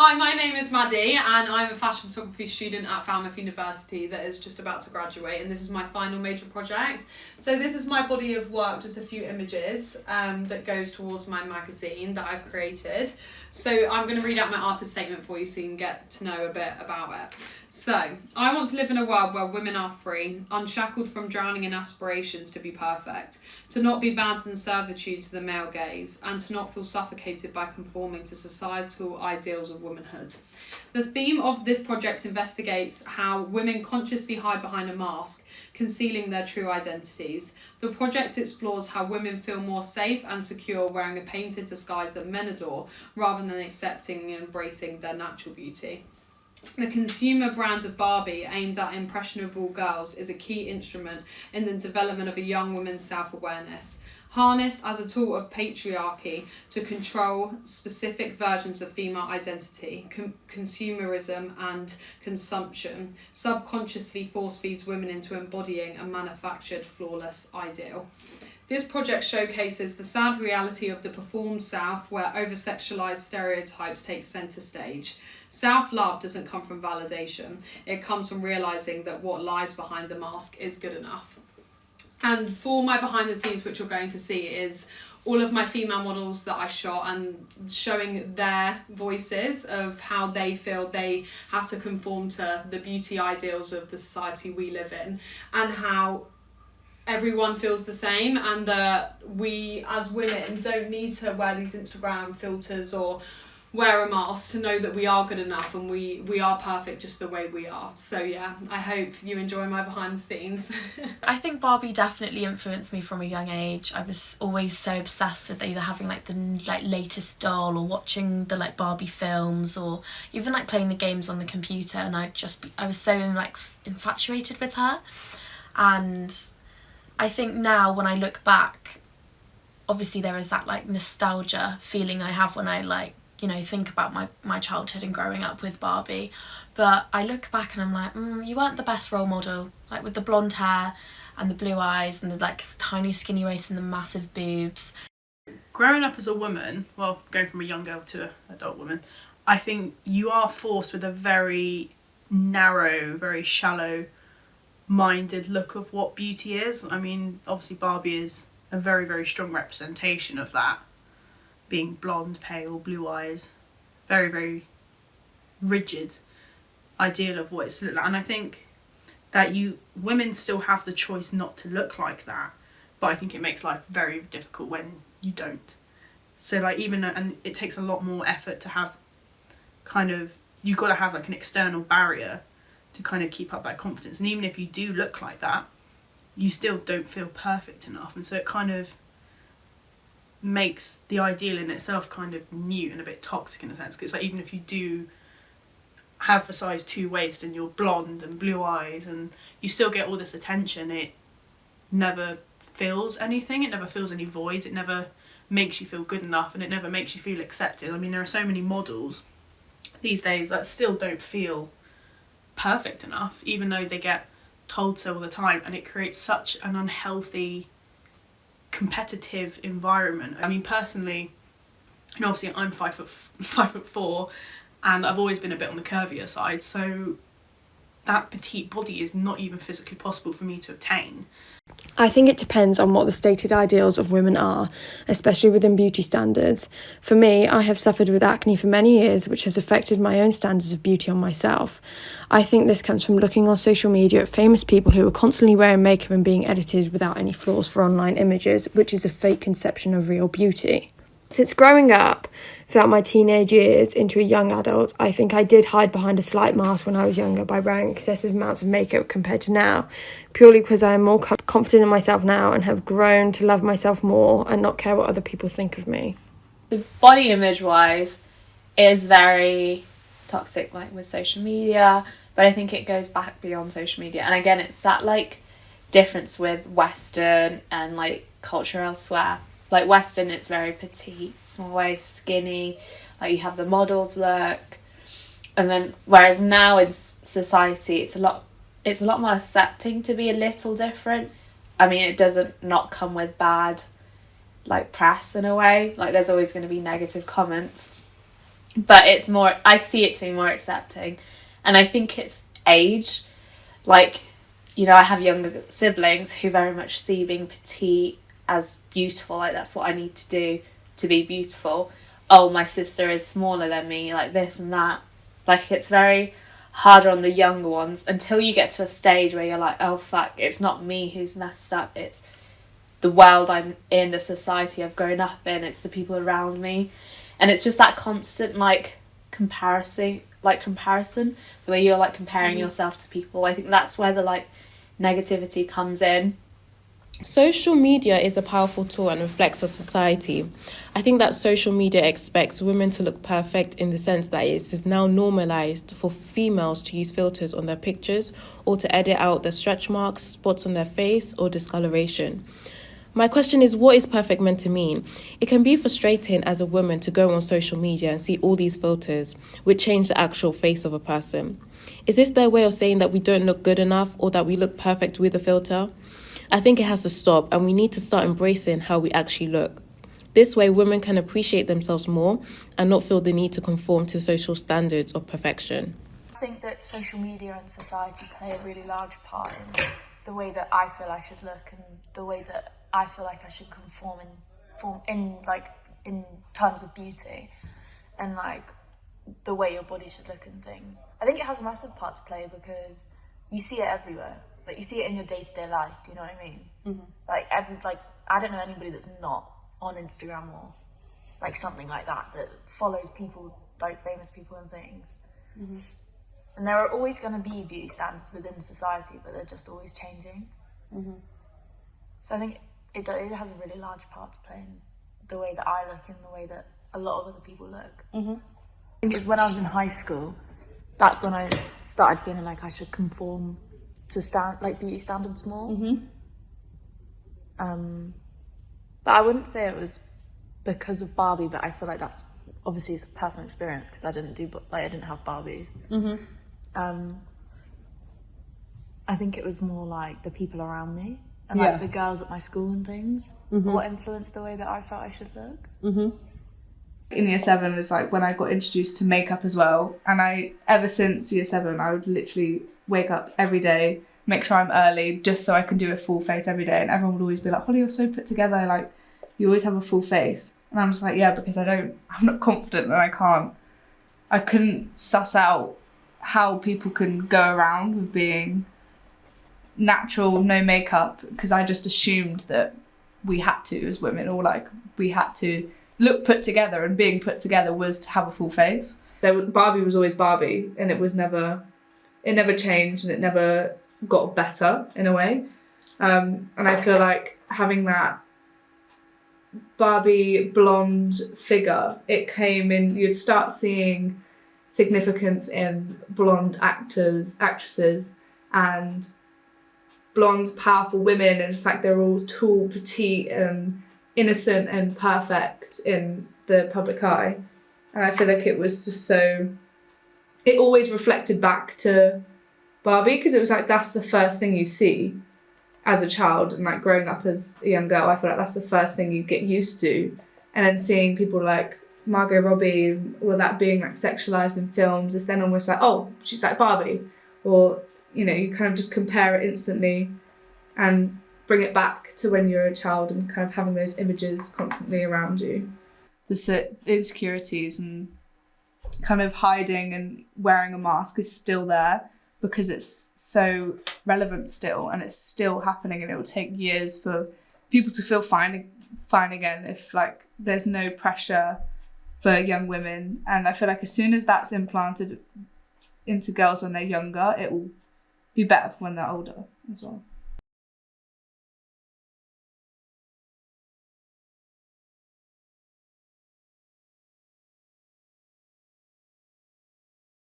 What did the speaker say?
Hi, my name is Maddie and I'm a fashion photography student at Falmouth University that is just about to graduate, and this is my final major project. So this is my body of work, just a few images that goes towards my magazine that I've created. So I'm going to read out my artist statement for you so you can get to know a bit about it. So, I want to live in a world where women are free, unshackled from drowning in aspirations to be perfect, to not be bound in servitude to the male gaze, and to not feel suffocated by conforming to societal ideals of womanhood. The theme of this project investigates how women consciously hide behind a mask, concealing their true identities. The project explores how women feel more safe and secure wearing a painted disguise that men adore, rather than accepting and embracing their natural beauty. The consumer brand of Barbie, aimed at impressionable girls, is a key instrument in the development of a young woman's self-awareness. Harnessed as a tool of patriarchy to control specific versions of female identity, consumerism and consumption subconsciously force feeds women into embodying a manufactured, flawless ideal. This project showcases the sad reality of the performed South, where over-sexualised stereotypes take centre stage. Self-love doesn't come from validation. It comes from realising that what lies behind the mask is good enough. And for my behind the scenes, which you're going to see, is all of my female models that I shot and showing their voices of how they feel they have to conform to the beauty ideals of the society we live in, and how everyone feels the same, and that we as women don't need to wear these Instagram filters or wear a mask to know that we are good enough and we are perfect just the way we are. So yeah, I hope you enjoy my behind the scenes. I think Barbie definitely influenced me from a young age. I was always so obsessed with either having the latest doll, or watching the Barbie films, or even playing the games on the computer, and I was so infatuated with her. And I think now when I look back, obviously there is that nostalgia feeling I have when I think about my childhood and growing up with Barbie. But I look back and I'm like, you weren't the best role model, with the blonde hair and the blue eyes and the tiny skinny waist and the massive boobs. Growing up as a woman, well, going from a young girl to an adult woman, I think you are forced with a very narrow, very shallow minded look of what beauty is. I mean, obviously Barbie is a very, very strong representation of that, being blonde, pale, blue eyes, very, very rigid ideal of what it's looked like. And I think that women still have the choice not to look like that, but I think it makes life very difficult when you don't. So and it takes a lot more effort to have you've got to have an external barrier to keep up that confidence. And even if you do look like that, you still don't feel perfect enough. And so it makes the ideal in itself new and a bit toxic in a sense. Because even if you do have the size 2 waist and you're blonde and blue eyes and you still get all this attention, it never fills anything. It never fills any voids. It never makes you feel good enough, and it never makes you feel accepted. I mean, there are so many models these days that still don't feel perfect enough, even though they get told so all the time, and it creates such an unhealthy competitive environment. I mean, personally, obviously I'm 5'4", and I've always been a bit on the curvier side, so that petite body is not even physically possible for me to obtain. I think it depends on what the stated ideals of women are, especially within beauty standards. For me, I have suffered with acne for many years, which has affected my own standards of beauty on myself. I think this comes from looking on social media at famous people who are constantly wearing makeup and being edited without any flaws for online images, which is a fake conception of real beauty. Since growing up throughout my teenage years into a young adult, I think I did hide behind a slight mask when I was younger by wearing excessive amounts of makeup compared to now, purely because I am more confident in myself now and have grown to love myself more and not care what other people think of me. The body image wise is very toxic, with social media, but I think it goes back beyond social media. And again, it's that difference with Western and culture elsewhere. Western, it's very petite, small waist, skinny, you have the models look, and then whereas now in society it's a lot more accepting to be a little different. I mean, it doesn't not come with bad press in a way, there's always going to be negative comments, but it's more, I see it to be more accepting. And I think it's age. Like, you know, I have younger siblings who very much see being petite as beautiful, like that's what I need to do to be beautiful. Oh, my sister is smaller than me, like this and that. Like, it's very harder on the younger ones until you get to a stage where you're like, oh fuck, it's not me who's messed up, it's the world I'm in, the society I've grown up in, it's the people around me. And it's just that constant comparison, the way you're like comparing yourself to people. I think that's where the like negativity comes in. Social media is a powerful tool and reflects our society. I think that social media expects women to look perfect in the sense that it is now normalised for females to use filters on their pictures or to edit out the stretch marks, spots on their face or discoloration. My question is, what is perfect meant to mean? It can be frustrating as a woman to go on social media and see all these filters, which change the actual face of a person. Is this their way of saying that we don't look good enough or that we look perfect with a filter? I think it has to stop, and we need to start embracing how we actually look. This way, women can appreciate themselves more and not feel the need to conform to social standards of perfection. I think that social media and society play a really large part in the way that I feel I should look and the way that I feel like I should conform in terms of beauty and like the way your body should look and things. I think it has a massive part to play because you see it everywhere. Like, you see it in your day-to-day life, do you know what I mean? Mm-hmm. I don't know anybody that's not on Instagram or like something like that follows people, like famous people and things. Mm-hmm. And there are always going to be beauty standards within society, but they're just always changing. Mm-hmm. So I think it has a really large part to play in the way that I look and the way that a lot of other people look. Mm-hmm. I think it's when I was in high school, that's when I started feeling like I should conform to beauty standards more. Mm-hmm. But I wouldn't say it was because of Barbie, but I feel like that's obviously it's a personal experience because I didn't have Barbies. Mm-hmm. I think it was more like the people around me and like the girls at my school and things. Mm-hmm. What influenced the way that I felt I should look. Mm-hmm. In year 7 was like when I got introduced to makeup as well, and ever since year 7 I would literally wake up every day, make sure I'm early just so I can do a full face every day, and everyone would always be like, Holly, you're so put together, like you always have a full face. And I'm just like, yeah, because I'm not confident and I couldn't suss out how people can go around with being natural, no makeup, because I just assumed that we had to as women, or like we had to look put together, and being put together was to have a full face. Barbie was always Barbie, and it never changed, and it never got better in a way. And I feel like having that Barbie blonde figure, it came in, you'd start seeing significance in blonde actresses and blonde powerful women, and just like they're all tall, petite and innocent and perfect in the public eye. And I feel like it was just it always reflected back to Barbie, because it was like that's the first thing you see as a child, and like growing up as a young girl, I feel like that's the first thing you get used to. And then seeing people like Margot Robbie and all of that being like sexualized in films is then almost like, oh, she's like Barbie. Or, you know, you kind of just compare it instantly and bring it back to when you're a child and kind of having those images constantly around you. The insecurities and kind of hiding and wearing a mask is still there, because it's so relevant still, and it's still happening, and it will take years for people to feel fine again if like there's no pressure for young women. And I feel like as soon as that's implanted into girls when they're younger, it will be better for when they're older as well.